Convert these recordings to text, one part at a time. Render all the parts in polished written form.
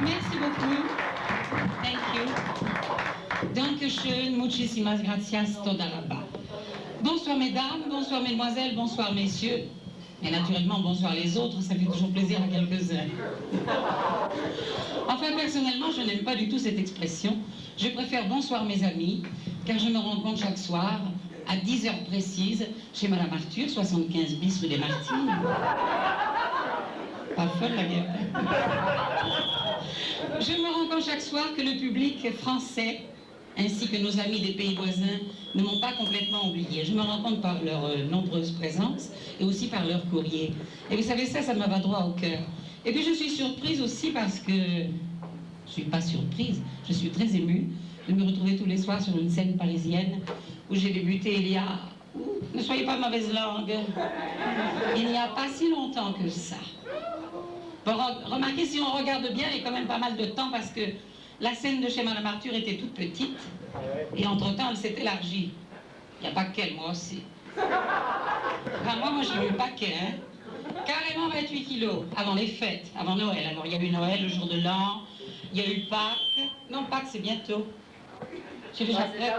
Merci beaucoup. Thank you. Dankeschön, muchísimas gracias, toda rabba. Bonsoir mesdames, bonsoir mesdemoiselles, bonsoir messieurs. Et naturellement, bonsoir les autres, ça fait toujours plaisir à quelques-uns. Enfin, personnellement, je n'aime pas du tout cette expression. Je préfère bonsoir mes amis, car je me rends compte chaque soir, à 10 heures précises, chez Madame Arthur, 75 bis rue des Martines. Pas folle la guerre. Je me rends compte chaque soir que le public français, ainsi que nos amis des pays voisins, ne m'ont pas complètement oublié. Je me rends compte par leur nombreuse présence et aussi par leur courrier. Et vous savez, ça me va droit au cœur. Et puis je suis surprise aussi parce que... Je ne suis pas surprise, je suis très émue de me retrouver tous les soirs sur une scène parisienne où j'ai débuté il y a... Ne soyez pas mauvaise langue. Il n'y a pas si longtemps que ça. Bon, remarquez, si on regarde bien, il y a quand même pas mal de temps parce que la scène de chez Madame Arthur était toute petite et entre-temps, elle s'est élargie. Il n'y a pas qu'elle, moi aussi. Enfin, moi j'ai eu le paquet, hein. Carrément 28 kilos avant les fêtes, avant Noël. Alors, il y a eu Noël, le jour de l'an, il y a eu Pâques. Non, Pâques, c'est bientôt. J'ai déjà prête.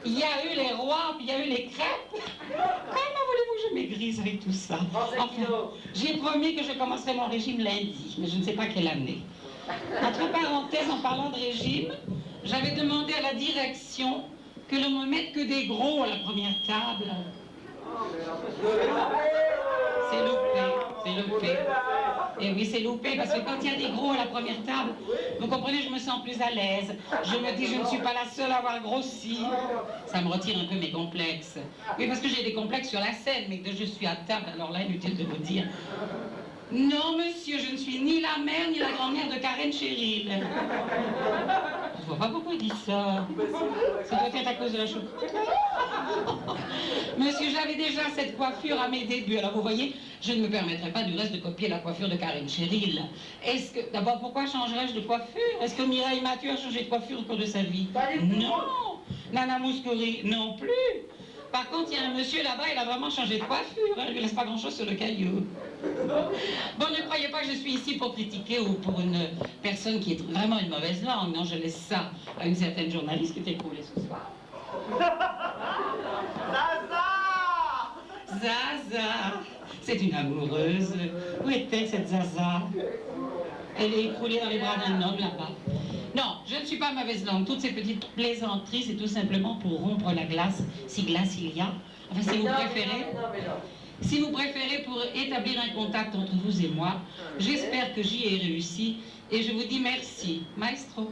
Il y a eu les rois, puis il y a eu les crêpes. Comment voulez-vous que je maigrisse avec tout ça? Enfin, j'ai promis que je commencerai mon régime lundi, mais je ne sais pas quelle année. Entre parenthèses, en parlant de régime, j'avais demandé à la direction que l'on me mette que des gros à la première table. C'est loupé, c'est loupé. Et oui, c'est loupé, parce que quand il y a des gros à la première table, vous comprenez, je me sens plus à l'aise. Je me dis, je ne suis pas la seule à avoir grossi. Ça me retire un peu mes complexes. Oui, parce que j'ai des complexes sur la scène, mais que je suis à table, alors là, inutile de vous dire. Non, monsieur, je ne suis ni la mère, ni la grand-mère de Karen Cheryl. Je vois pas pourquoi il dit ça. Ça doit être à cause de la choucroute. Monsieur, j'avais déjà cette coiffure à mes débuts. Alors vous voyez, je ne me permettrai pas du reste de copier la coiffure de Karen Cheryl. Est-ce que... D'abord, pourquoi changerais-je de coiffure? Est-ce que Mireille Mathieu a changé de coiffure au cours de sa vie? Non. Nana Mouskouri, non plus. Par contre, il y a un monsieur là-bas, il a vraiment changé de coiffure. Hein. Il ne lui laisse pas grand-chose sur le caillou. Bon, ne croyez pas que je suis ici pour critiquer ou pour une personne qui est vraiment une mauvaise langue. Non, je laisse ça à une certaine journaliste qui était écroulée ce soir. Zaza! Zaza! C'est une amoureuse. Où est-elle, cette Zaza? Elle est écroulée dans les bras d'un homme là-bas. Non, je ne suis pas mauvaise langue. Toutes ces petites plaisanteries, c'est tout simplement pour rompre la glace, si glace il y a. Enfin, si vous préférez. Si vous préférez, pour établir un contact entre vous et moi, j'espère que j'y ai réussi et je vous dis merci. Maestro.